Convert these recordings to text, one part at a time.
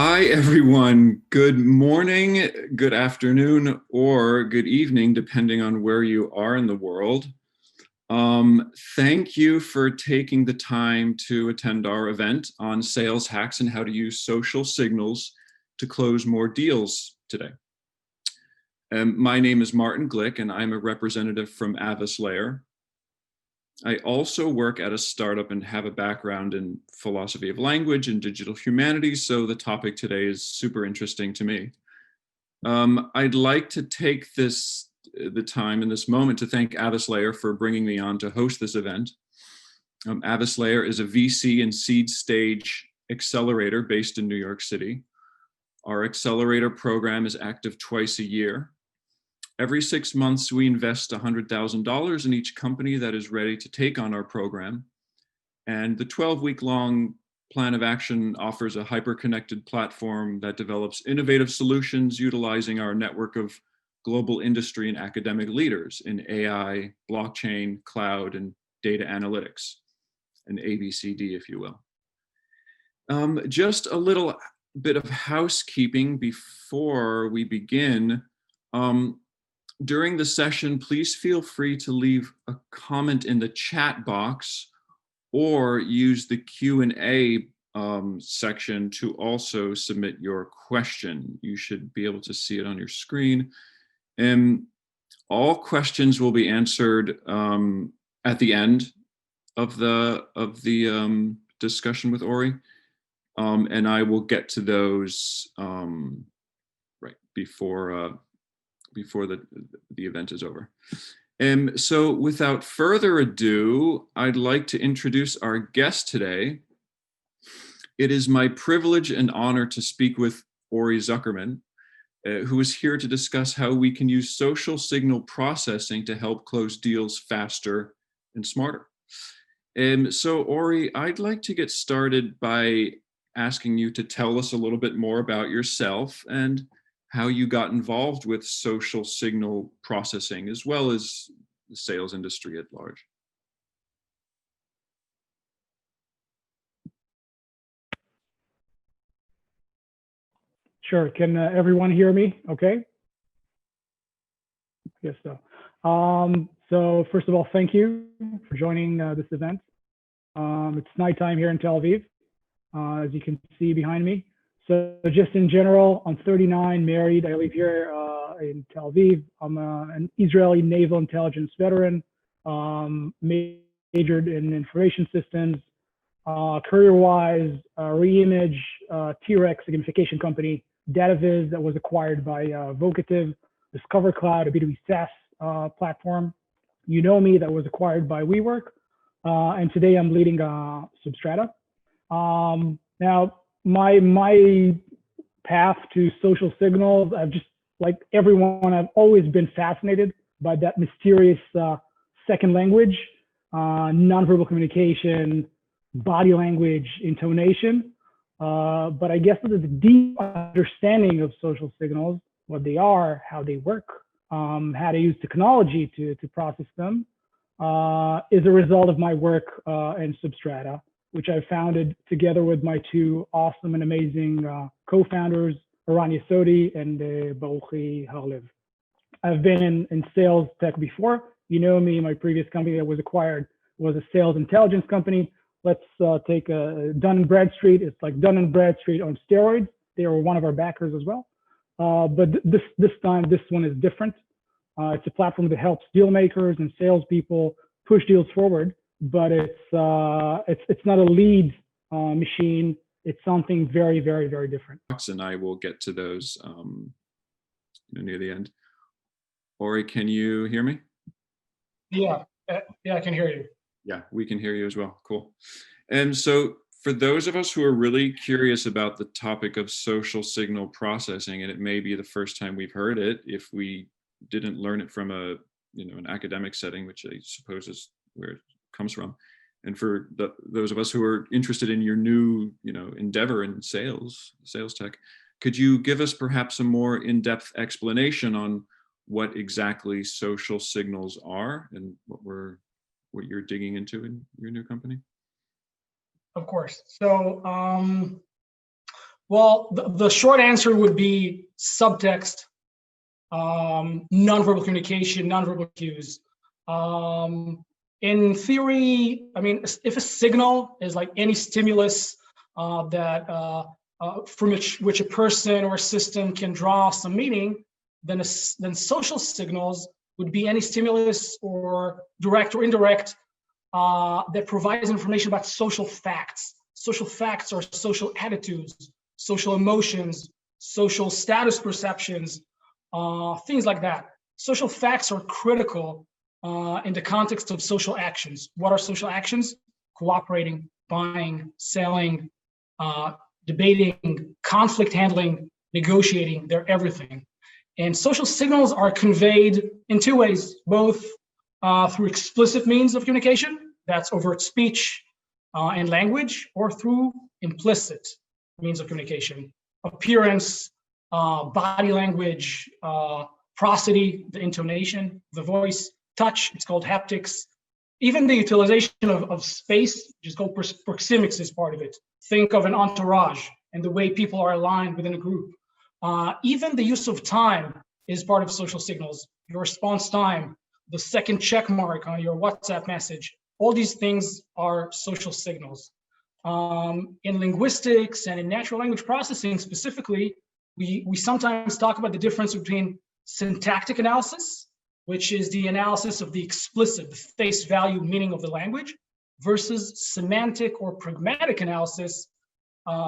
Hi, everyone. Good morning, good afternoon, or good evening, depending on where you are in the world. Thank you for taking the time to attend our event on sales hacks and how to use social signals to close more deals today. My name is Martin Glick, and I'm a representative from Avis Layer. I also work at a startup and have a background in philosophy of language and digital humanities, so the topic today is super interesting to me. I'd like to take the time in this moment to thank Avis Layer for bringing me on to host this event. Avis Layer is a VC and seed stage accelerator based in New York City. Our accelerator program is active twice a year. Every 6 months, we invest $100,000 in each company that is ready to take on our program. And the 12-week-long plan of action offers a hyper-connected platform that develops innovative solutions utilizing our network of global industry and academic leaders in AI, blockchain, cloud, and data analytics, an ABCD, if you will. Just a little bit of housekeeping before we begin. During the session, please feel free to leave a comment in the chat box or use the Q&A section to also submit your question. You should be able to see it on your screen. All questions will be answered at the end of the discussion with Ori, and I will get to those right before the event is over. So without further ado, I'd like to introduce our guest today. It is my privilege and honor to speak with Ori Zuckerman, who is here to discuss how we can use social signal processing to help close deals faster and smarter. So Ori, I'd like to get started by asking you to tell us a little bit more about yourself and how you got involved with social signal processing, as well as the sales industry at large. Sure. Can everyone hear me okay? Yes, so. So first of all, thank you for joining this event. It's nighttime here in Tel Aviv, as you can see behind me. So just in general, I'm 39, married. I live here in Tel Aviv. I'm an Israeli naval intelligence veteran, majored in information systems. Career-wise, Reimage, T-Rex, a gamification company, DataViz that was acquired by Vocative, Discover Cloud, a B2B SaaS platform. You know me, that was acquired by WeWork. And today I'm leading SubStrata. Now, my path to social signals, I've just, like everyone, I've always been fascinated by that mysterious second language, nonverbal communication, body language, intonation. But I guess the deep understanding of social signals, what they are, how they work, how to use technology to process them, is a result of my work in SubStrata, which I founded together with my two awesome and amazing co-founders, Eran Yesodi and Baruchi Harlev. I've been in sales tech before. You know me, my previous company that was acquired was a sales intelligence company. Let's take Dun & Bradstreet. It's like Dun & Bradstreet on steroids. They were one of our backers as well. But this time, this one is different. It's a platform that helps deal makers and salespeople push deals forward. But it's not a lead machine. It's something very, very, very different. And I will get to those near the end. Ori, can you hear me? Yeah, I can hear you. Yeah, we can hear you as well. Cool. And so for those of us who are really curious about the topic of social signal processing, and it may be the first time we've heard it, if we didn't learn it from an academic setting, which I suppose is where it comes from. And for those of us who are interested in your new, endeavor in sales tech, could you give us perhaps a more in-depth explanation on what exactly social signals are and what you're digging into in your new company? Of course. So Well, the short answer would be subtext, nonverbal communication, nonverbal cues. In theory, I mean, if a signal is like any stimulus from which a person or a system can draw some meaning, then social signals would be any stimulus or direct or indirect that provides information about social facts. Social facts are social attitudes, social emotions, social status perceptions, things like that. Social facts are critical in the context of social actions. What are social actions? Cooperating, buying, selling, debating, conflict handling, negotiating, they're everything. And social signals are conveyed in two ways, both through explicit means of communication, that's overt speech and language, or through implicit means of communication, appearance, body language, prosody, the intonation, the voice, touch, it's called haptics. Even the utilization of space, which is called proxemics, is part of it. Think of an entourage and the way people are aligned within a group. Even the use of time is part of social signals. Your response time, the second check mark on your WhatsApp message, all these things are social signals. In linguistics and in natural language processing specifically, we sometimes talk about the difference between syntactic analysis, which is the analysis of the explicit, the face value meaning of the language, versus semantic or pragmatic analysis,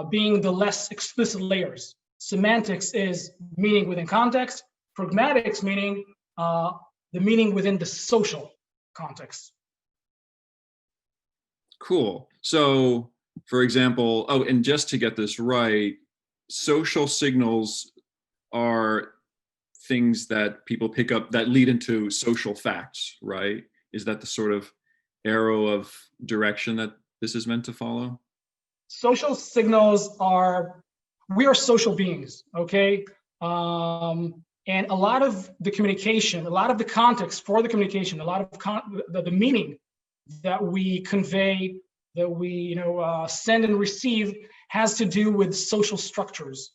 being the less explicit layers. Semantics is meaning within context, pragmatics meaning the meaning within the social context. Cool. So, for example, oh, and just to get this right, social signals are things that people pick up that lead into social facts, right? Is that the sort of arrow of direction that this is meant to follow? Social signals we are social beings, okay? And a lot of the communication, a lot of the context for the communication, a lot of the meaning that we convey, that we send and receive has to do with social structures,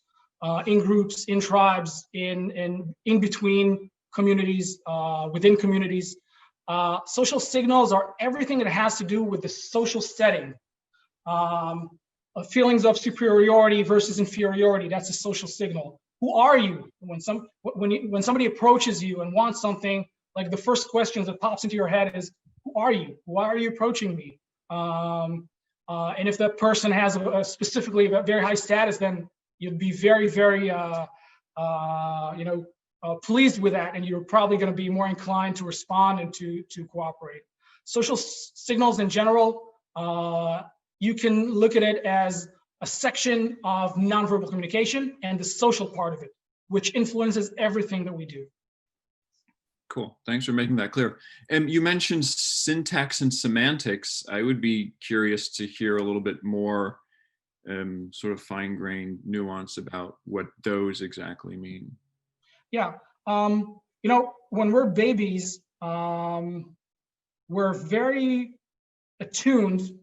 in groups, in tribes, in between communities, within communities. Social signals are everything that has to do with the social setting. Feelings of superiority versus inferiority, that's a social signal. Who are you? When somebody approaches you and wants something, like the first question that pops into your head is, who are you? Why are you approaching me? And if that person has specifically a very high status, then you'd be very, very, pleased with that, and you're probably going to be more inclined to respond and to cooperate. Social signals in general, you can look at it as a section of nonverbal communication and the social part of it, which influences everything that we do. Cool. Thanks for making that clear. And you mentioned syntax and semantics. I would be curious to hear a little bit more sort of fine-grained nuance about what those exactly mean. Yeah. When we're babies, we're very attuned,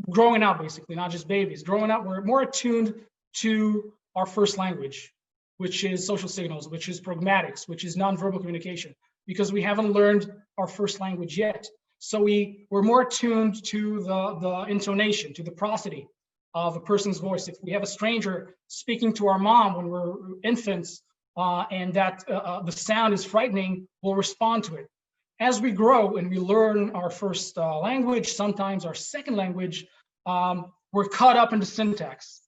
growing up basically, not just babies. Growing up, we're more attuned to our first language, which is social signals, which is pragmatics, which is nonverbal communication, because we haven't learned our first language yet. So we're more attuned to the intonation, to the prosody of a person's voice. If we have a stranger speaking to our mom when we're infants, and that the sound is frightening, we'll respond to it. As we grow and we learn our first language, sometimes our second language, we're caught up into syntax.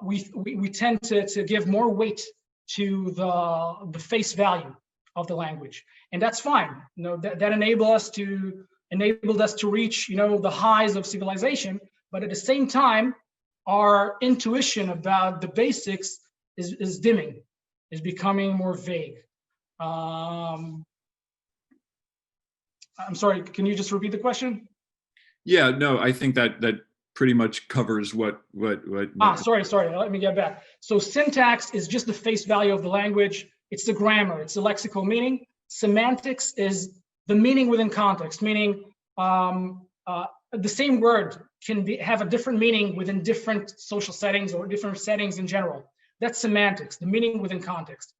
We tend to give more weight to the face value of the language, and that's fine. That enabled us to reach the highs of civilization. But at the same time, our intuition about the basics is dimming, is becoming more vague. I'm sorry, can you just repeat the question? Yeah, no, I think that pretty much covers what. Sorry, let me get back. So syntax is just the face value of the language. It's the grammar, it's the lexical meaning. Semantics is the meaning within context, meaning the same word have a different meaning within different social settings or different settings in general. That's semantics, the meaning within context.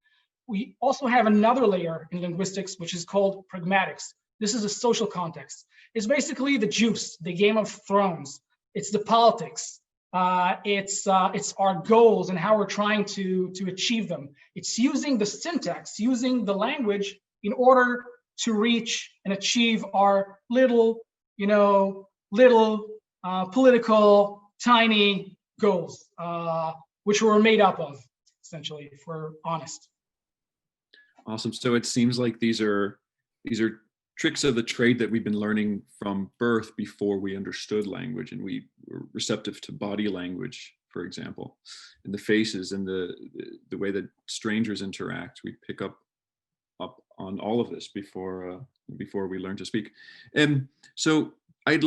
We also have another layer in linguistics, which is called pragmatics. This is a social context. It's basically the juice, the Game of Thrones. It's the politics. It's our goals and how we're trying to achieve them. It's using the syntax, using the language in order to reach and achieve our little political, tiny goals, which we're made up of, essentially, if we're honest. Awesome. So it seems like these are tricks of the trade that we've been learning from birth before we understood language, and we were receptive to body language, for example, and the faces and the way that strangers interact. We pick up on all of this before we learn to speak. And so I'd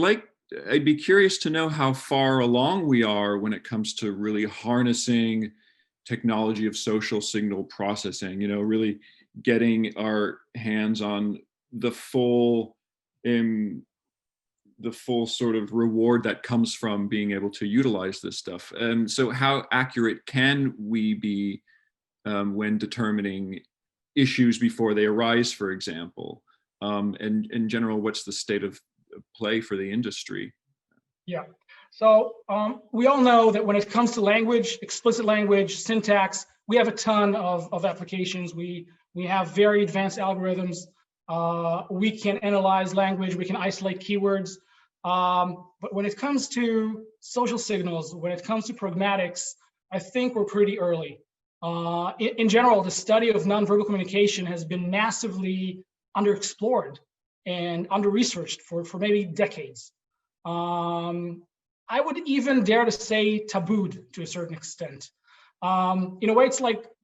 be curious to know how far along we are when it comes to really harnessing technology of social signal processing, really getting our hands on the full sort of reward that comes from being able to utilize this stuff. So how accurate can we be when determining issues before they arise, for example? And in general, what's the state of play for the industry? Yeah. So we all know that when it comes to language, explicit language, syntax, we have a ton of applications. We have very advanced algorithms. We can analyze language. We can isolate keywords. But when it comes to social signals, when it comes to pragmatics, I think we're pretty early. In general, the study of nonverbal communication has been massively underexplored and under-researched for maybe decades. I would even dare to say tabooed to a certain extent. In a way,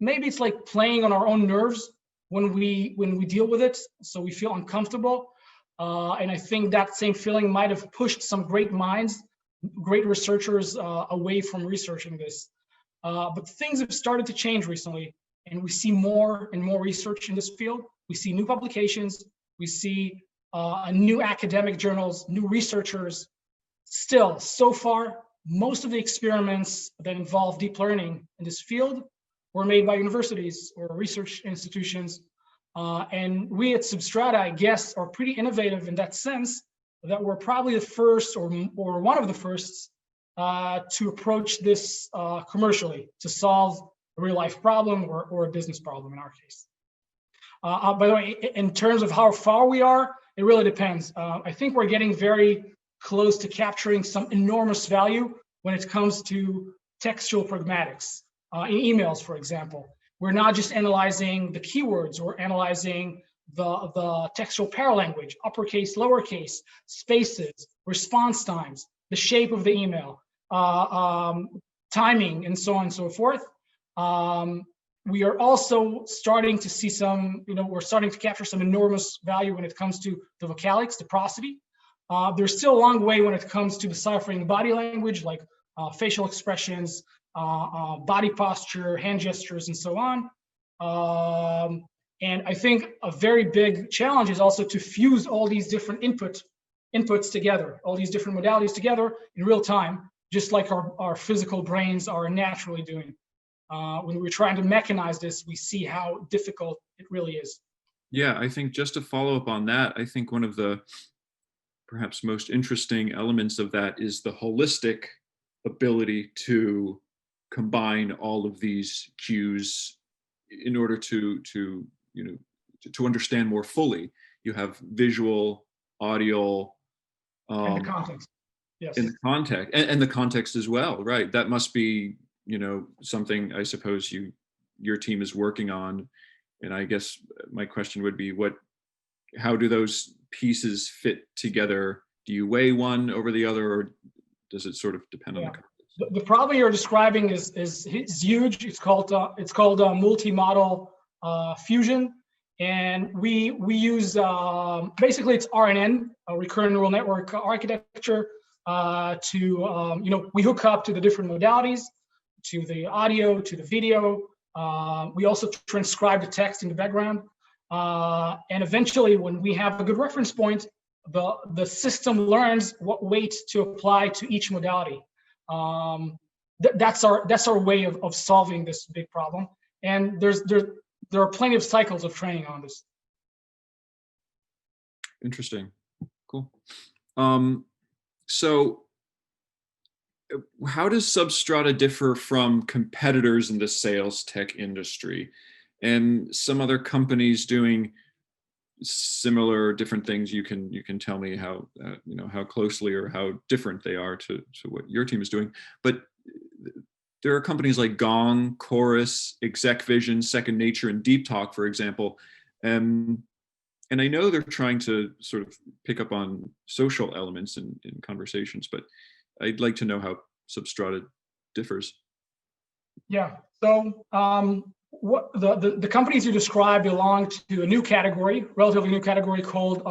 maybe it's like playing on our own nerves when we deal with it, so we feel uncomfortable. And I think that same feeling might have pushed some great minds, great researchers away from researching this. But things have started to change recently, and we see more and more research in this field. We see new publications, we see new academic journals, new researchers. Still, so far, most of the experiments that involve deep learning in this field were made by universities or research institutions. And we at SubStrata, I guess, are pretty innovative in that sense, that we're probably the first or one of the first to approach this commercially, to solve a real life problem or a business problem in our case. By the way, in terms of how far we are, it really depends. I think we're getting very close to capturing some enormous value when it comes to textual pragmatics. In emails, for example, we're not just analyzing the keywords, we're analyzing the textual paralanguage, uppercase, lowercase, spaces, response times, the shape of the email, timing, and so on and so forth. We are also starting to see we're starting to capture some enormous value when it comes to the vocalics, the prosody. There's still a long way when it comes to deciphering body language, like facial expressions, body posture, hand gestures, and so on. And I think a very big challenge is also to fuse all these different inputs together, all these different modalities together in real time, just like our physical brains are naturally doing. When we're trying to mechanize this, we see how difficult it really is. Yeah, I think just to follow up on that, I think one of the perhaps most interesting elements of that is the holistic ability to combine all of these cues in order to understand more fully. You have visual, audio, and the context. Yes. In the context and the context as well, right? That must be something I suppose your team is working on. And I guess my question would be, how do those pieces fit together? Do you weigh one over the other, or does it sort of depend on the context? The problem you're describing is huge. It's called multimodel fusion, and we use basically it's RNN, a recurrent neural network architecture, we hook up to the different modalities, to the audio, to the video. We also transcribe the text in the background. And eventually, when we have a good reference point, the system learns what weight to apply to each modality. That's our way of solving this big problem. And there are plenty of cycles of training on this. Interesting. Cool. So how does SubStrata differ from competitors in the sales tech industry and some other companies doing similar different things? You can tell me how how closely or how different they are to what your team is doing. But there are companies like Gong, Chorus, Exec Vision, Second Nature, and Deep Talk, for example. And I know they're trying to sort of pick up on social elements in conversations, but I'd like to know how SubStrata differs. Yeah. So what the companies you described belong to a new category, relatively new category called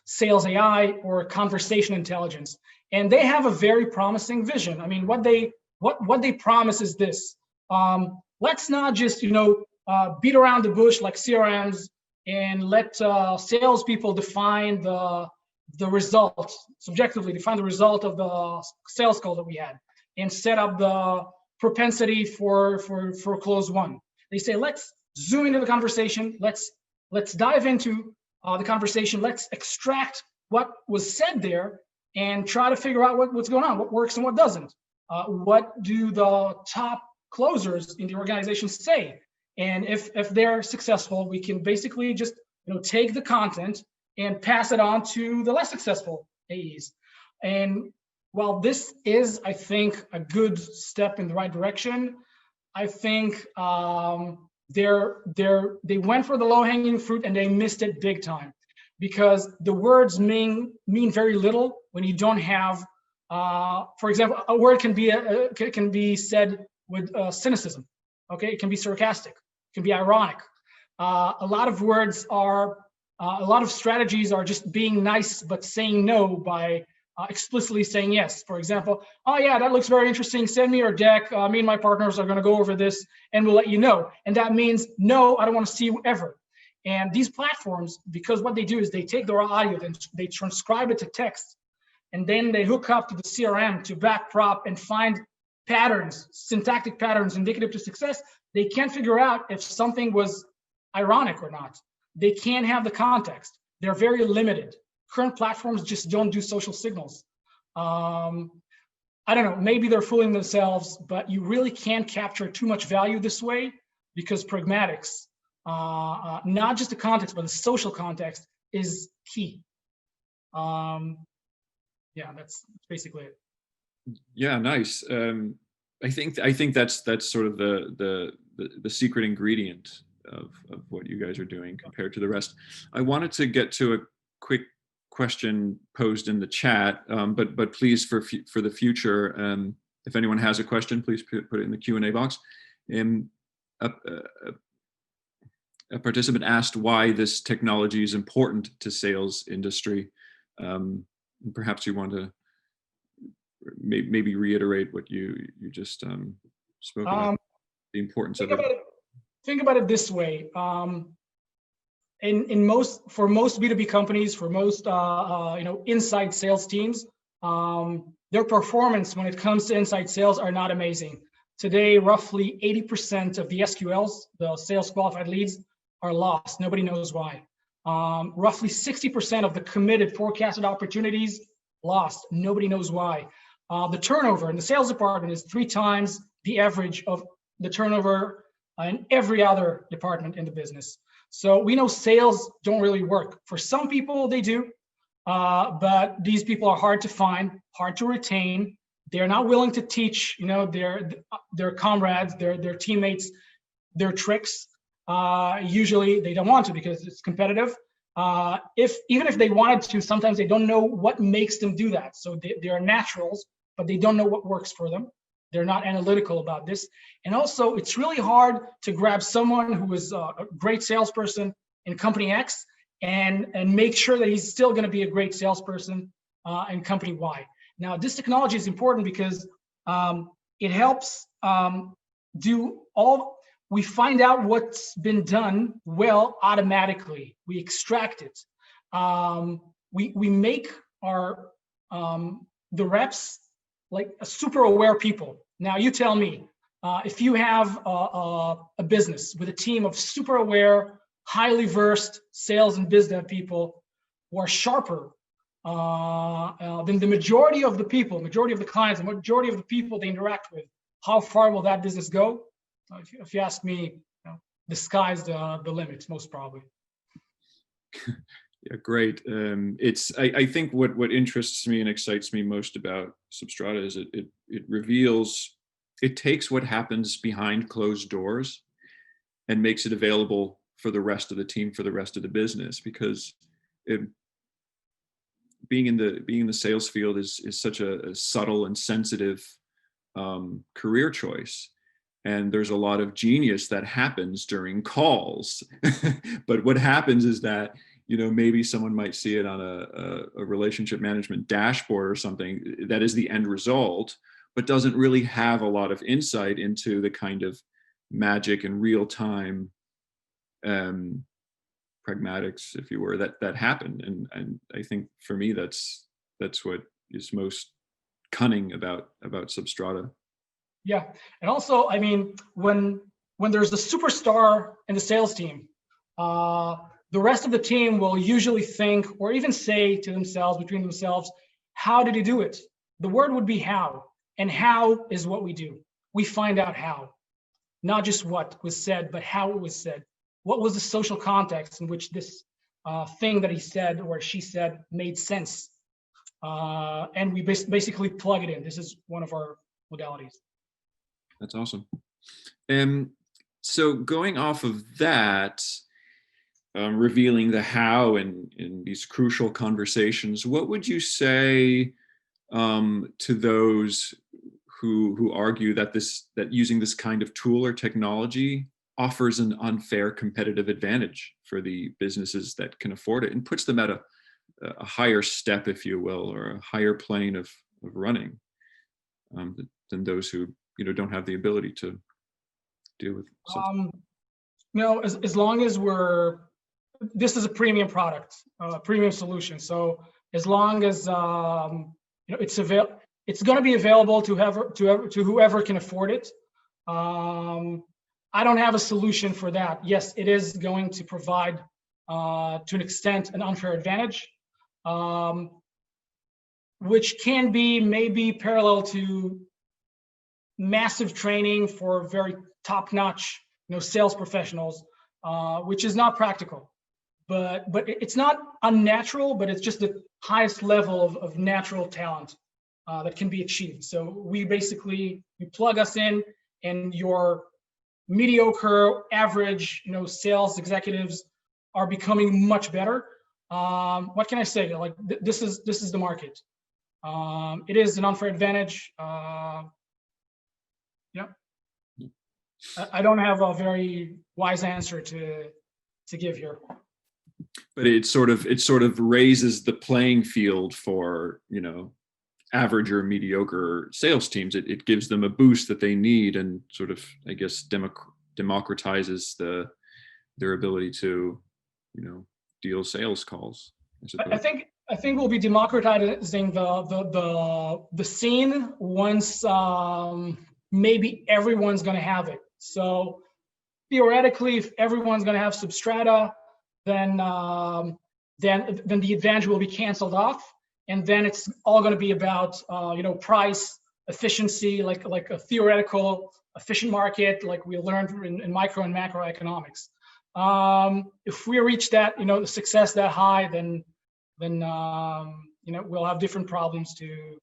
sales AI or conversation intelligence, and they have a very promising vision. I mean, what they promise is this: let's not just beat around the bush like CRMs and let salespeople define the result, subjectively define the result of the sales call that we had, and set up the propensity for close one. They say, let's zoom into the conversation. Let's dive into the conversation. Let's extract what was said there and try to figure out what's going on, what works and what doesn't. What do the top closers in the organization say? And if they're successful, we can basically just take the content and pass it on to the less successful AEs. And while this is, I think, a good step in the right direction, I think they went for the low-hanging fruit and they missed it big time, because the words mean very little when you don't have, for example, a word can be said with cynicism. Okay, it can be sarcastic, it can be ironic. A lot of words are, a lot of strategies are just being nice but saying no by explicitly saying yes. For example, oh yeah, that looks very interesting. Send me your deck. Me and my partners are going to go over this and we'll let you know. And that means, no, I don't want to see you ever. And these platforms, because what they do is they take the raw audio, then they transcribe it to text, and then they hook up to the CRM to backprop and find patterns, syntactic patterns indicative to success. They can't figure out if something was ironic or not. They can't have the context. They're very limited. Current platforms just don't do social signals. I don't know, maybe they're fooling themselves, but you really can't capture too much value this way, because pragmatics, not just the context, but the social context is key. Yeah, that's basically it. Yeah, nice. I think that's sort of the secret ingredient of what you guys are doing compared to the rest. I wanted to get to a quick question posed in the chat, but please, for the future, if anyone has a question, please put it in the Q&A box. A participant asked why this technology is important to sales industry. Perhaps you want to maybe reiterate what you just spoke about, the importance of it. Think about it this way. For most B2B companies, for most inside sales teams, their performance when it comes to inside sales are not amazing. Today, roughly 80% of the SQLs, the sales qualified leads, are lost. Nobody knows why. Roughly 60% of the committed forecasted opportunities lost. Nobody knows why. The turnover in the sales department is 3 times the average of the turnover in every other department in the business. So we know sales don't really work. For some people, they do, but these people are hard to find, hard to retain. They're not willing to teach, their comrades, their teammates, their tricks. Usually, they don't want to because it's competitive. Even if they wanted to, sometimes they don't know what makes them do that. So they are naturals, but they don't know what works for them. They're not analytical about this. And also, it's really hard to grab someone who is a great salesperson in company X and make sure that he's still going to be a great salesperson in company Y. Now, this technology is important because it helps we find out what's been done well automatically. We extract it. we make our the reps like a super aware people. Now you tell me, if you have a business with a team of super aware, highly versed sales and business people who are sharper than the majority of the people, majority of the clients, the majority of the people they interact with, how far will that business go? If you ask me, the sky's the limit, most probably. Yeah, great. I think what interests me and excites me most about SubStrata is it reveals, it takes what happens behind closed doors and makes it available for the rest of the team, for the rest of the business, because being in the sales field is such a subtle and sensitive career choice. And there's a lot of genius that happens during calls. But what happens is that, maybe someone might see it on a relationship management dashboard or something that is the end result, but doesn't really have a lot of insight into the kind of magic and real time pragmatics, if you were, that happened. And I think for me, that's what is most cunning about SubStrata. Yeah, and also, I mean, when there's the superstar in the sales team, the rest of the team will usually think or even say to themselves, between themselves, how did he do it? The word would be how, and how is what we do. We find out how, not just what was said, but how it was said. What was the social context in which this thing that he said or she said made sense? And we basically plug it in. This is one of our modalities. That's awesome. So going off of that, revealing the how in these crucial conversations, what would you say to those who argue that using this kind of tool or technology offers an unfair competitive advantage for the businesses that can afford it and puts them at a higher step, if you will, or a higher plane of running than those who don't have the ability to deal with something? As long as this is a premium product, premium solution. So as long as it's going to be available to whoever can afford it. I don't have a solution for that. Yes, it is going to provide, to an extent, an unfair advantage, which can be maybe parallel to massive training for very top-notch, sales professionals, which is not practical. But it's not unnatural, but it's just the highest level of natural talent that can be achieved. So we basically, you plug us in, and your mediocre, average, sales executives are becoming much better. What can I say? Like this is the market. It is an unfair advantage. Yeah. I don't have a very wise answer to give here. But it sort of raises the playing field for, average or mediocre sales teams. It gives them a boost that they need, and sort of, I guess, democratizes their ability to, deal sales calls. I think we'll be democratizing the scene once maybe everyone's going to have it. So theoretically, if everyone's going to have SubStrata, then the advantage will be canceled off, and then it's all going to be about price, efficiency, like a theoretical efficient market, like we learned in micro and macroeconomics. If we reach that, the success that high, then we'll have different problems to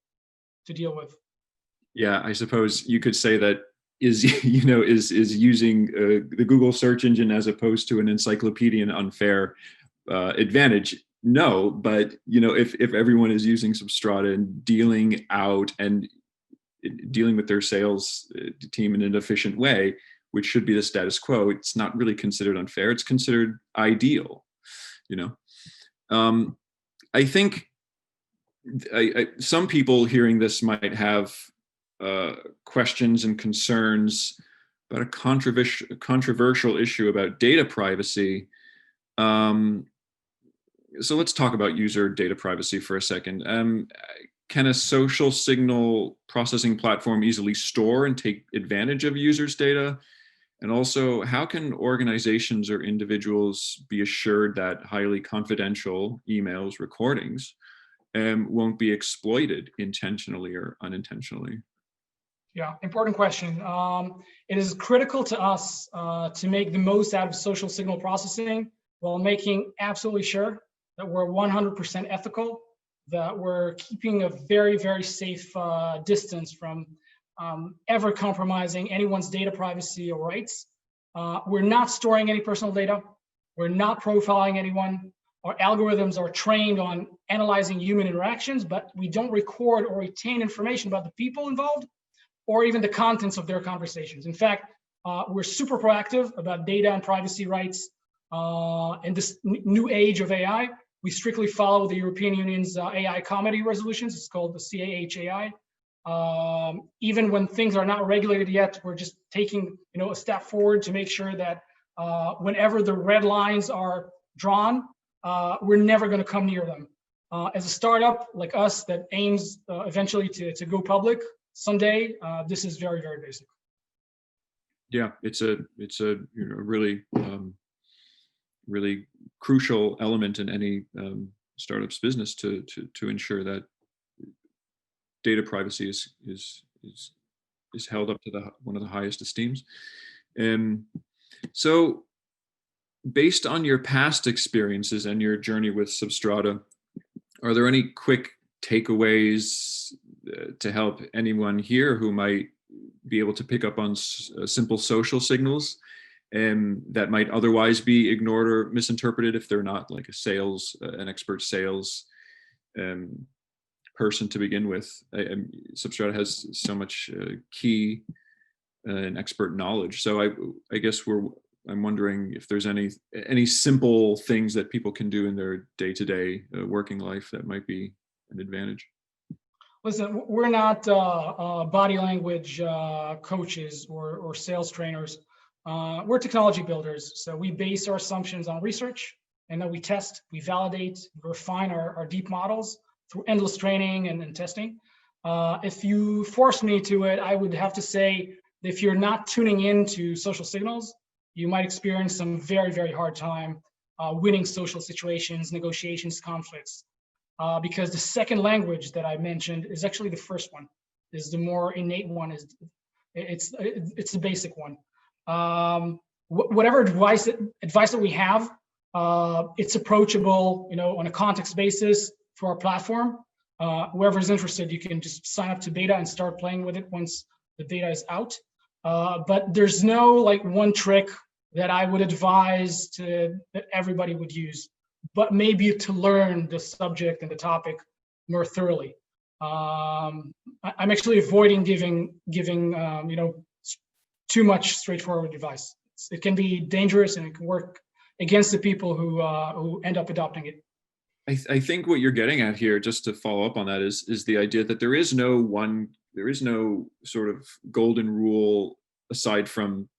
deal with. Yeah, I suppose you could say that is using the Google search engine as opposed to an encyclopedia an unfair advantage. No, but if everyone is using SubStrata and dealing with their sales team in an efficient way, which should be the status quo, it's not really considered unfair. It's considered ideal. I think some people hearing this might have questions and concerns about a controversial issue about data privacy. So let's talk about user data privacy for a second. Can a social signal processing platform easily store and take advantage of users' data? And also, how can organizations or individuals be assured that highly confidential emails, recordings, won't be exploited intentionally or unintentionally? Yeah, important question. It is critical to us to make the most out of social signal processing while making absolutely sure that we're 100% ethical, that we're keeping a very, very safe distance from ever compromising anyone's data privacy or rights. We're not storing any personal data. We're not profiling anyone. Our algorithms are trained on analyzing human interactions, but we don't record or retain information about the people involved or even the contents of their conversations. In fact, we're super proactive about data and privacy rights. In this new age of AI, we strictly follow the European Union's AI comedy resolutions. It's called the CAH-AI. Even when things are not regulated yet, we're just taking a step forward to make sure that whenever the red lines are drawn, we're never going to come near them. As a startup like us that aims eventually to go public someday, this is very, very basic. Yeah, it's a really really crucial element in any startup's business to ensure that data privacy is held up to one of the highest esteems. So based on your past experiences and your journey with SubStrata, are there any quick takeaways to help anyone here who might be able to pick up on simple social signals that might otherwise be ignored or misinterpreted if they're not like an expert sales person to begin with? SubStrata has so much key and expert knowledge. So I guess I'm wondering if there's any simple things that people can do in their day-to-day working life that might be an advantage. Listen, we're not body language coaches or sales trainers. We're technology builders. So we base our assumptions on research, and then we test, we validate, we refine our deep models through endless training and testing. If you force me to it, I would have to say that if you're not tuning into social signals, you might experience some very, very hard time winning social situations, negotiations, conflicts. Because the second language that I mentioned is actually the first one, is the more innate one, it's the basic one. Whatever advice that we have, it's approachable, on a context basis for our platform. Whoever's interested, you can just sign up to beta and start playing with it once the beta is out. But there's no one trick that I would advise that everybody would use, but maybe to learn the subject and the topic more thoroughly. I'm actually avoiding giving too much straightforward advice. It can be dangerous and it can work against the people who end up adopting it. I think what you're getting at here, just to follow up on that, is the idea that there is no sort of golden rule aside from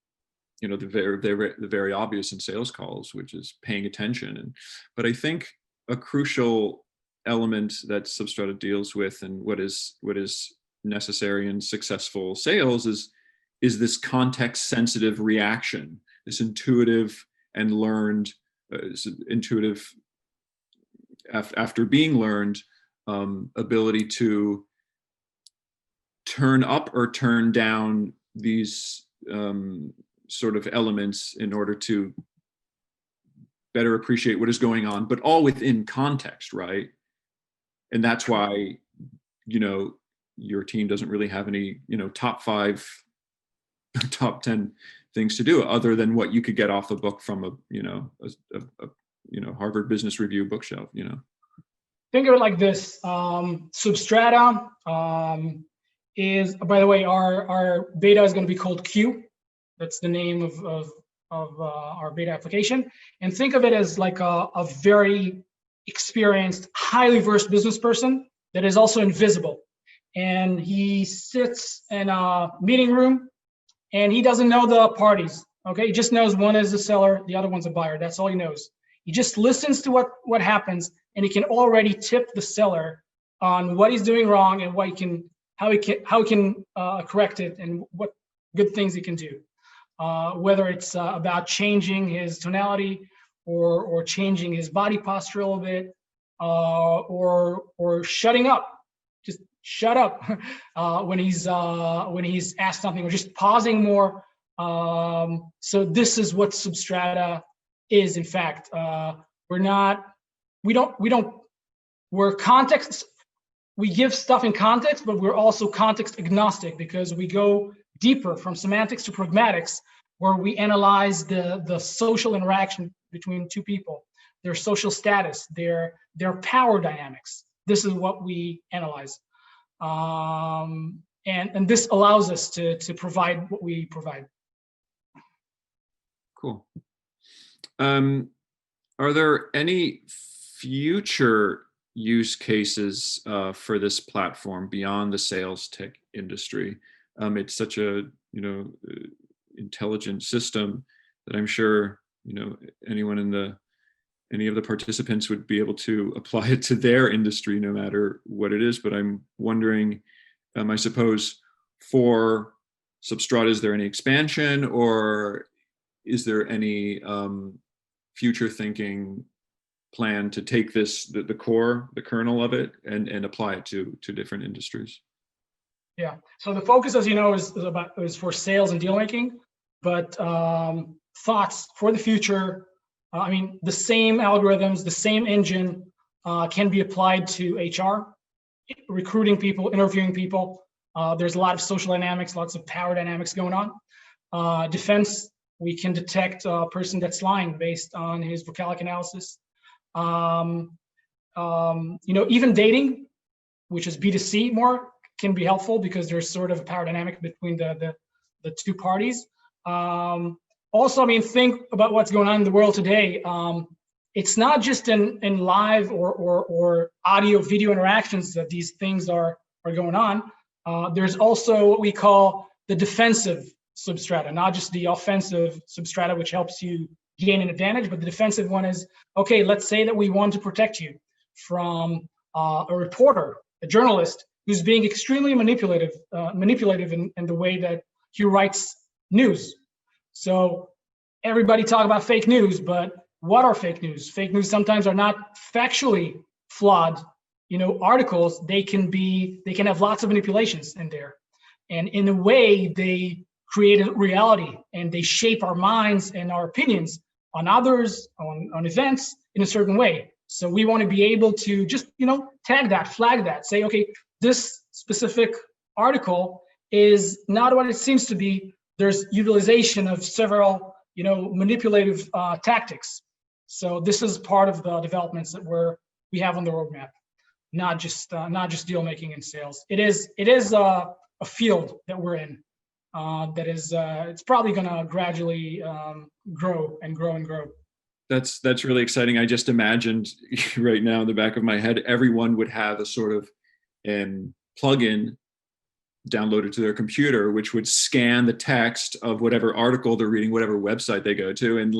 the very obvious in sales calls, which is paying attention. But I think a crucial element that SubStrata deals with, and what is necessary in successful sales, is this context-sensitive reaction, this intuitive and learned, after being learned, ability to turn up or turn down these sort of elements in order to better appreciate what is going on, but all within context, right? And that's why, your team doesn't really have any, top 5, top 10 things to do other than what you could get off a book from a Harvard Business Review bookshelf, Think of it like this. SubStrata is, by the way, our beta is going to be called Q. That's the name of our beta application. And think of it as like a very experienced, highly versed business person that is also invisible. And he sits in a meeting room and he doesn't know the parties. Okay, he just knows one is a seller, the other one's a buyer. That's all he knows. He just listens to what happens, and he can already tip the seller on what he's doing wrong and how he can correct it, and what good things he can do. Whether it's about changing his tonality or changing his body posture a little bit, or shutting up, just shut up when he's asked something, or just pausing more. So this is what SubStrata is. In fact, we're context. We give stuff in context, but we're also context agnostic, because we go deeper from semantics to pragmatics, where we analyze the social interaction between two people, their social status, their power dynamics. This is what we analyze. And this allows us to provide what we provide. Cool. Are there any future use cases for this platform beyond the sales tech industry? It's such a intelligent system that I'm sure any of the participants would be able to apply it to their industry, no matter what it is. But I'm wondering, I suppose, for SubStrata, is there any expansion, or is there any future thinking plan to take this, the kernel of it, and apply it to different industries? Yeah. So the focus, as you know, is for sales and deal making, but thoughts for the future. The same algorithms, the same engine can be applied to HR, recruiting people, interviewing people. There's a lot of social dynamics, lots of power dynamics going on. Defense, we can detect a person that's lying based on his vocalic analysis. Even dating, which is B2C more, can be helpful, because there's sort of a power dynamic between the two parties. Also, think about what's going on in the world today. It's not just in live or audio video interactions that these things are going on. There's also what we call the defensive substrata, not just the offensive substrata, which helps you gain an advantage, but the defensive one is, okay, let's say that we want to protect you from a reporter, a journalist, who's being extremely manipulative in the way that he writes news. So everybody talk about fake news, but what are fake news? Fake news sometimes are not factually flawed, articles. They can have lots of manipulations in there, and in a way they create a reality, and they shape our minds and our opinions on others, on events in a certain way. So we want to be able to just tag that, flag that, say, okay, this specific article is not what it seems to be. There's utilization of several manipulative tactics. So this is part of the developments that we have on the roadmap, not just deal making and sales. It is a field that we're in that is it's probably going to gradually grow and grow and grow. That's really exciting. I just imagined right now in the back of my head, everyone would have a sort of plugin downloaded to their computer, which would scan the text of whatever article they're reading, whatever website they go to, and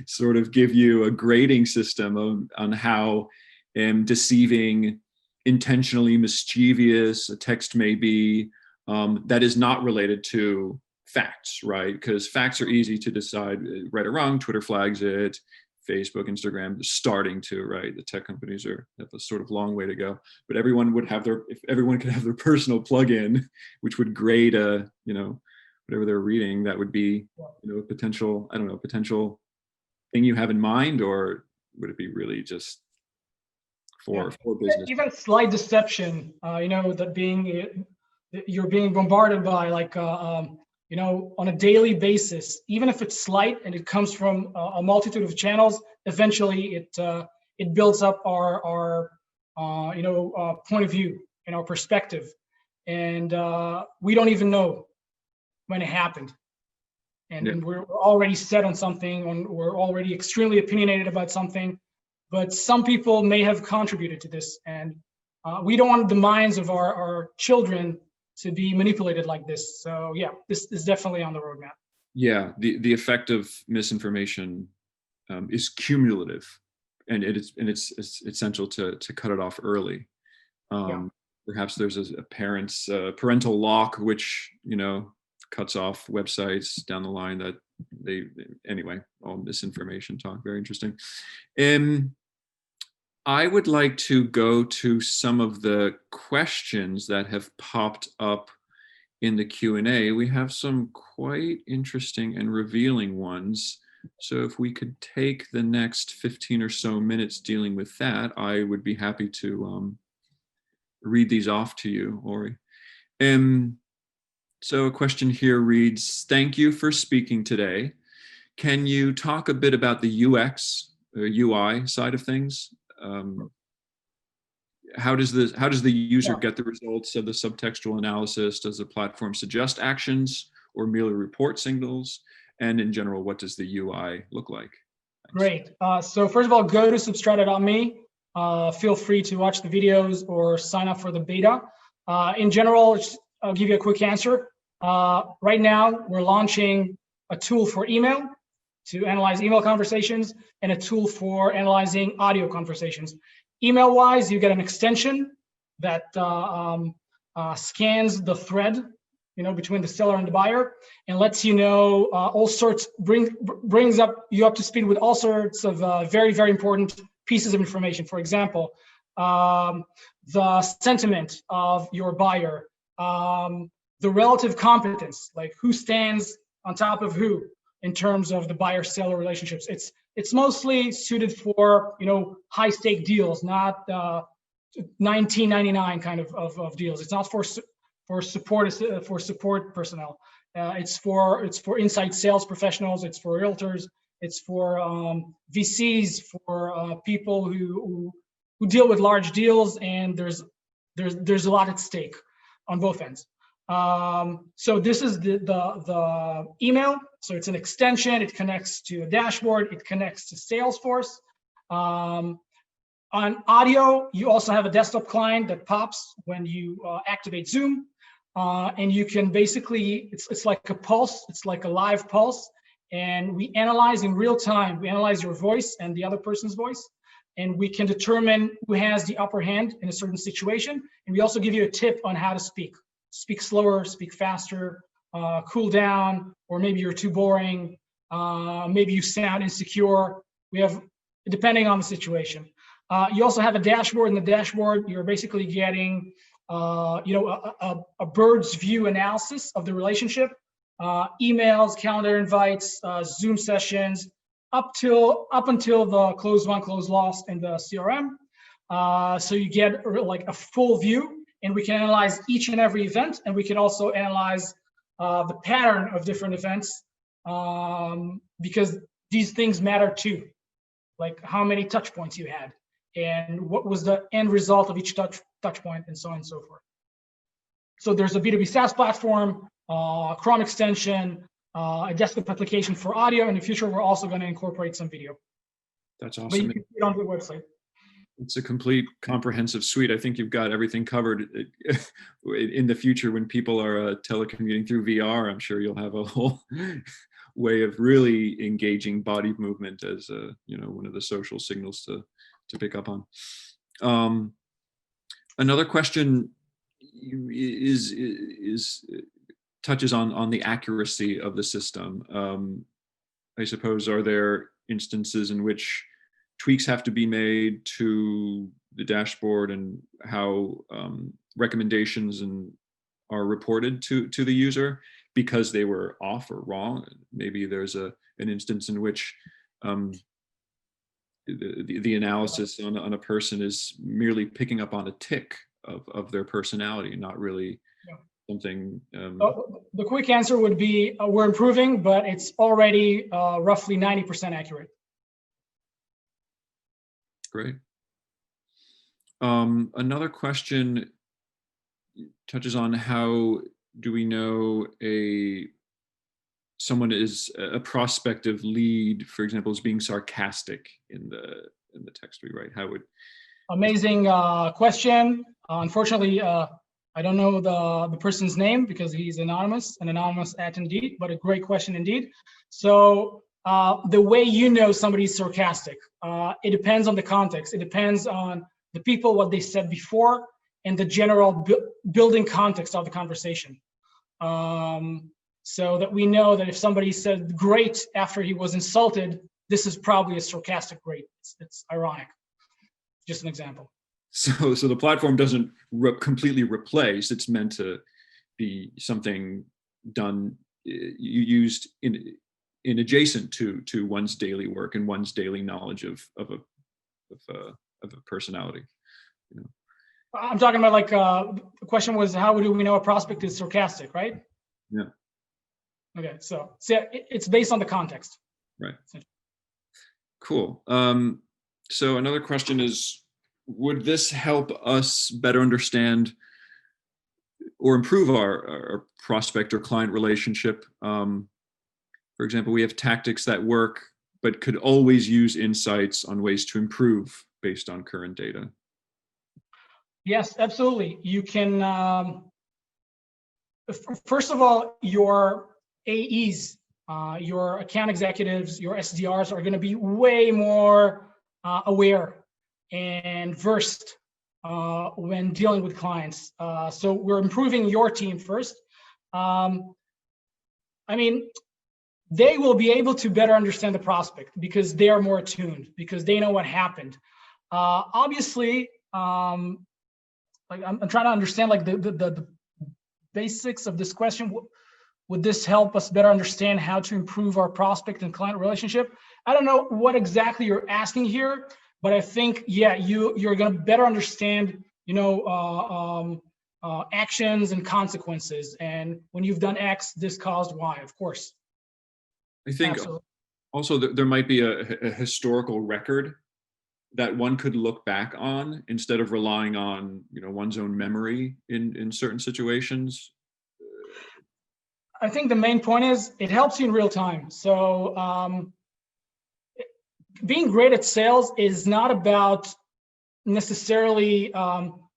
sort of give you a grading system on how deceiving, intentionally mischievous a text may be, that is not related to facts, right? Because facts are easy to decide, right or wrong. Twitter flags it, Facebook, Instagram is starting to, right? The tech companies have a sort of long way to go. But everyone would have if everyone could have their personal plugin, which would grade whatever they're reading, that would be, a potential thing you have in mind, or would it be really just for business? Even slight deception, that you're being bombarded by on a daily basis, even if it's slight and it comes from a multitude of channels, eventually it builds up our point of view and our perspective, and we don't even know when it happened, and we're already set on something, we're already extremely opinionated about something, but some people may have contributed to this, and we don't want the minds of our children to be manipulated like this. So yeah, this is definitely on the roadmap. Yeah, the effect of misinformation is cumulative, and it's essential to cut it off early. Perhaps there's a parent's parental lock, which cuts off websites down the line that anyway, all misinformation talk. Very interesting. I would like to go to some of the questions that have popped up in the Q&A. We have some quite interesting and revealing ones. So if we could take the next 15 or so minutes dealing with that, I would be happy to read these off to you, Ori. So a question here reads, thank you for speaking today. Can you talk a bit about the UX or UI side of things? How does the user get the results of the subtextual analysis? Does the platform suggest actions or merely report signals? And in general, what does the UI look like? Thanks. Great. So first of all, go to substrata.me. Feel free to watch the videos or sign up for the beta. In general, I'll give you a quick answer. Right now, we're launching a tool for email to analyze email conversations and a tool for analyzing audio conversations. Email-wise, you get an extension that scans the thread, between the seller and the buyer, and lets you know all sorts, brings you up to speed with all sorts of very, very important pieces of information. For example, the sentiment of your buyer, the relative competence, like who stands on top of who in terms of the buyer-seller relationships. It's mostly suited for high stake deals, not 1999 kind of deals. It's not for support personnel. It's for inside sales professionals. It's for realtors. It's for VCs, for people who deal with large deals, and there's a lot at stake on both ends. So this is the email. So it's an extension. It connects to a dashboard. It connects to Salesforce. On audio, you also have a desktop client that pops when you activate Zoom. And you can basically, it's like a pulse. It's like a live pulse. And we analyze in real time. We analyze your voice and the other person's voice. And we can determine who has the upper hand in a certain situation. And we also give you a tip on how to speak. Speak slower, speak faster, cool down, or maybe you're too boring, maybe you sound insecure. We have, depending on the situation. You also have a dashboard. In the dashboard, you're basically getting, a bird's view analysis of the relationship, emails, calendar invites, Zoom sessions, up until the close won, close lost in the CRM. So you get like a full view. And we can analyze each and every event, and we can also analyze the pattern of different events, because these things matter too, like how many touch points you had, and what was the end result of each touch point, and so on and so forth. So there's a B2B SaaS platform, Chrome extension, a desktop application for audio. In the future, we're also going to incorporate some video. That's awesome. But you can see it on the website. It's a complete comprehensive suite. I think you've got everything covered. In the future, when people are telecommuting through VR, I'm sure you'll have a whole way of really engaging body movement as one of the social signals to pick up on. Another question is touches on the accuracy of the system. I suppose, are there instances in which tweaks have to be made to the dashboard and how recommendations are reported to the user because they were off or wrong? Maybe there's an instance in which the analysis on a person is merely picking up on a tick of their personality, not really something. The quick answer would be we're improving, but it's already roughly 90% accurate. Great. Another question touches on how do we know someone is a prospective lead, for example, is being sarcastic in the text we write? How would? Amazing question. Unfortunately, I don't know the person's name because he's anonymous, an anonymous at Indeed, but a great question indeed. So the way you know somebody's sarcastic. It depends on the context. It depends on the people, what they said before, and the general building context of the conversation. So that we know that if somebody said great after he was insulted, this is probably a sarcastic great. It's ironic. Just an example. So the platform doesn't completely replace. It's meant to be something done, used in adjacent to one's daily work and one's daily knowledge of a personality. You know. I'm talking about like the question was, how do we know a prospect is sarcastic, right? Yeah. Okay, so it's based on the context. Right. Cool. So another question is, would this help us better understand or improve our prospect or client relationship? For example, we have tactics that work, but could always use insights on ways to improve based on current data. Yes, absolutely. You can, first of all, your AEs, your account executives, your SDRs are going to be way more aware and versed when dealing with clients. So we're improving your team first. I mean, they will be able to better understand the prospect because they are more attuned, because they know what happened. Obviously, like I'm trying to understand like the basics of this question. Would this help us better understand how to improve our prospect and client relationship? I don't know what exactly you're asking here, but I think, yeah, you're going to better understand, you know, actions and consequences. And when you've done X, this caused Y, of course. I think absolutely. Also there might be a historical record that one could look back on instead of relying on, you know, one's own memory in certain situations. I think the main point is it helps you in real time. So being great at sales is not about necessarily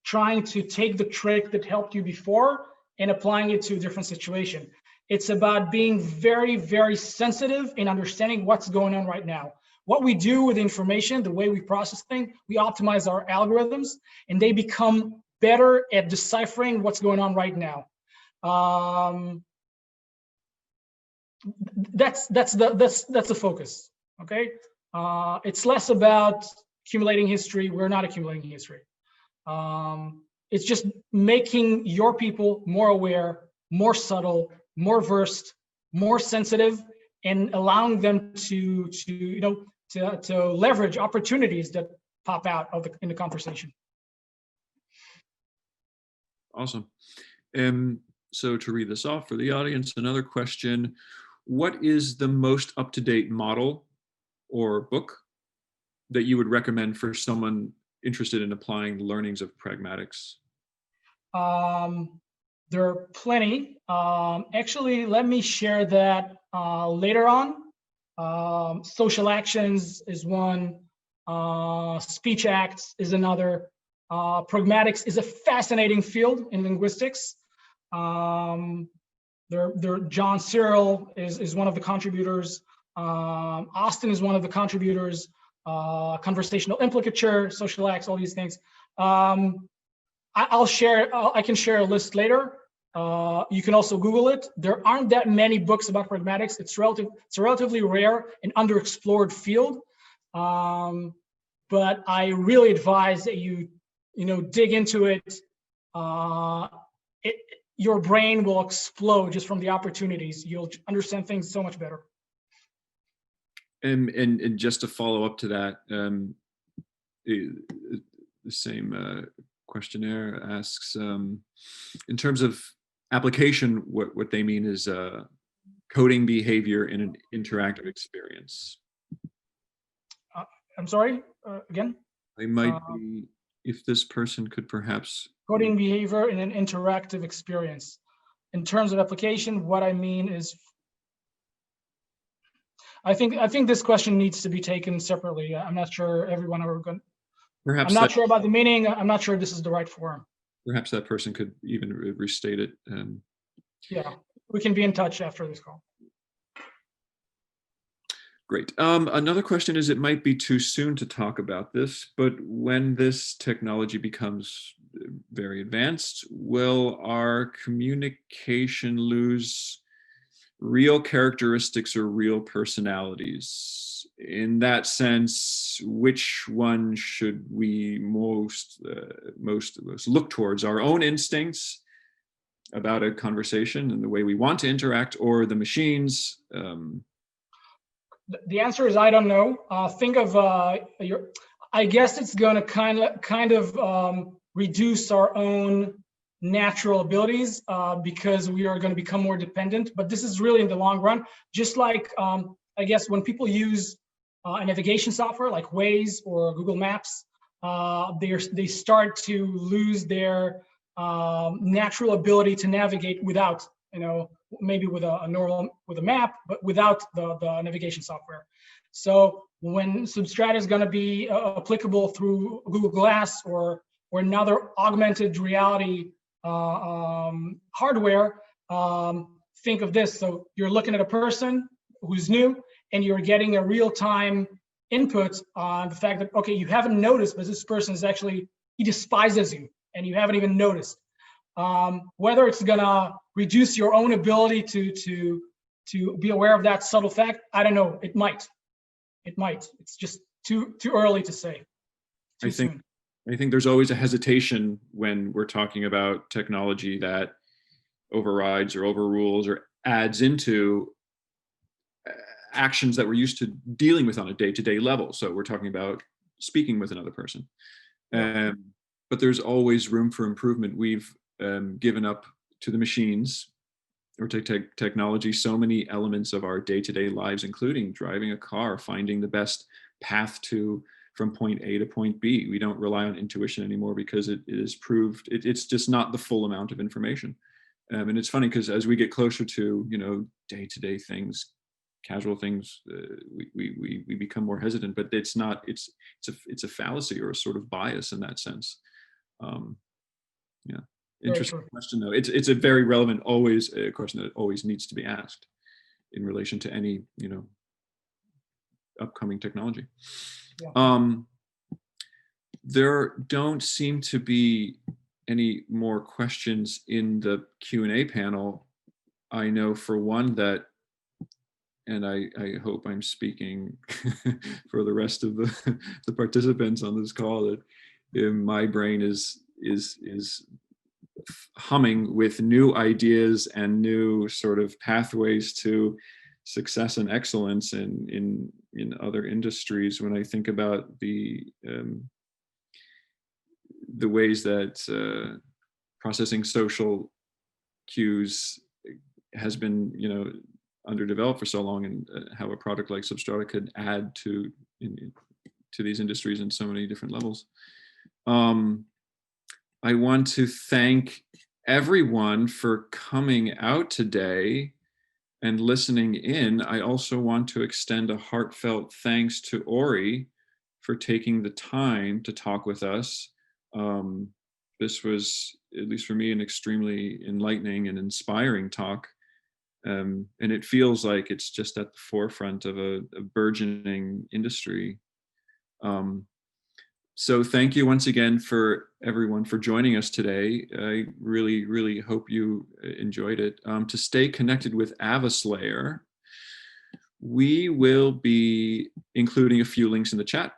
trying to take the trick that helped you before and applying it to a different situation. It's about being very, very sensitive in understanding what's going on right now. What we do with information, the way we process things, we optimize our algorithms, and they become better at deciphering what's going on right now. That's the focus. Okay, it's less about accumulating history. We're not accumulating history. It's just making your people more aware, more subtle, more versed, more sensitive, and allowing them to you know to leverage opportunities that pop out of in the conversation. Awesome. So to read this off for the audience, another question: what is the most up-to-date model or book that you would recommend for someone interested in applying the learnings of pragmatics? There are plenty. Actually, let me share that later on. Social actions is one. Speech acts is another. Pragmatics is a fascinating field in linguistics. John Searle is one of the contributors. Austin is one of the contributors. Conversational implicature, social acts, all these things. I can share a list later. You can also Google it. There aren't that many books about pragmatics. It's a relatively rare and underexplored field. But I really advise that you dig into it. Your brain will explode just from the opportunities. You'll understand things so much better. And just to follow up to that, the same questionnaire asks, in terms of application, what they mean is coding behavior in an interactive experience. I'm sorry, again? They might be, if this person could perhaps... Coding behavior in an interactive experience. In terms of application, what I mean is, I think this question needs to be taken separately. I'm not sure everyone are going. Perhaps I'm not sure about the meaning. I'm not sure this is the right forum. Perhaps that person could even restate it. Yeah, we can be in touch after this call. Great. Another question is, it might be too soon to talk about this, but when this technology becomes very advanced, will our communication lose real characteristics or real personalities? In that sense, which one should we most look towards? Our own instincts about a conversation and the way we want to interact, or the machines? The answer is I don't know. Think of I guess it's going to kind of reduce our own natural abilities because we are going to become more dependent. But this is really in the long run. Just like I guess when people use a navigation software like Waze or Google Maps, they start to lose their natural ability to navigate without, maybe with a map, but without the navigation software. So when SubStrata is going to be applicable through Google Glass or another augmented reality hardware, think of this. So you're looking at a person who's new, and you're getting a real-time input on the fact that, okay, you haven't noticed, but this person is actually, he despises you, and you haven't even noticed. Whether it's gonna reduce your own ability to be aware of that subtle fact, I don't know. It might. It's just too early to say. I think there's always a hesitation when we're talking about technology that overrides or overrules or adds into actions that we're used to dealing with on a day-to-day level. So we're talking about speaking with another person. But there's always room for improvement. We've given up to the machines or to technology so many elements of our day-to-day lives, including driving a car, finding the best path from point A to point B. We don't rely on intuition anymore because it is proved it's just not the full amount of information. And it's funny because as we get closer to day-to-day things, casual things, we become more hesitant. But it's not. It's a fallacy or a sort of bias in that sense. Interesting question though. It's a very relevant, always a question that always needs to be asked in relation to any upcoming technology. There don't seem to be any more questions in the Q&A panel. I know for one that, and I hope I'm speaking for the rest of the participants on this call, that my brain is humming with new ideas and new sort of pathways to success and excellence in other industries. When I think about the ways that processing social cues has been underdeveloped for so long, and how a product like SubStrata could add to these industries in so many different levels. I want to thank everyone for coming out today and listening in. I also want to extend a heartfelt thanks to Ori for taking the time to talk with us. This was, at least for me, an extremely enlightening and inspiring talk. And it feels like it's just at the forefront of a burgeoning industry. So thank you once again for everyone for joining us today. I really, really hope you enjoyed it. To stay connected with Avaslayer, we will be including a few links in the chat.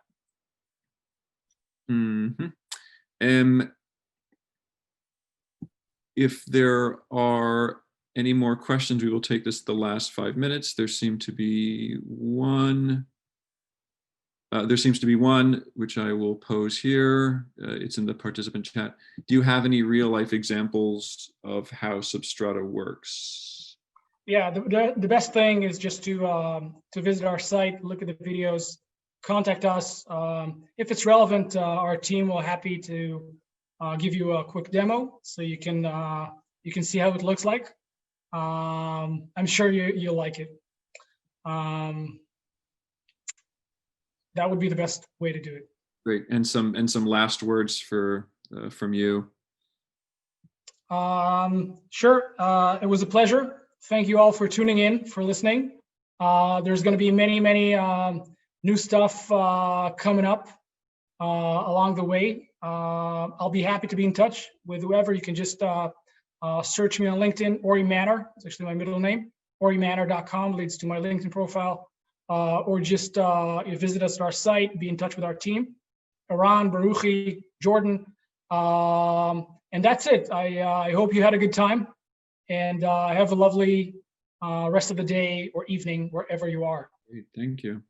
If there are any more questions, we will take this the last 5 minutes. There seems to be one, which I will pose here. It's in the participant chat. Do you have any real life examples of how SubStrata works? Yeah, the best thing is just to visit our site, look at the videos, contact us. If it's relevant, our team will happy to give you a quick demo so you can see how it looks like. I'm sure you'll like it. That would be the best way to do it. Great, and some last words from you. Sure, it was a pleasure. Thank you all for tuning in, for listening. There's going to be many new stuff coming up along the way. I'll be happy to be in touch with whoever. You can just search me on LinkedIn, Ori Manor. It's actually my middle name. OriManor.com leads to my LinkedIn profile. Or just you visit us at our site, be in touch with our team. Iran, Baruchi, Jordan. And that's it. I hope you had a good time, and have a lovely rest of the day or evening wherever you are. Great, thank you.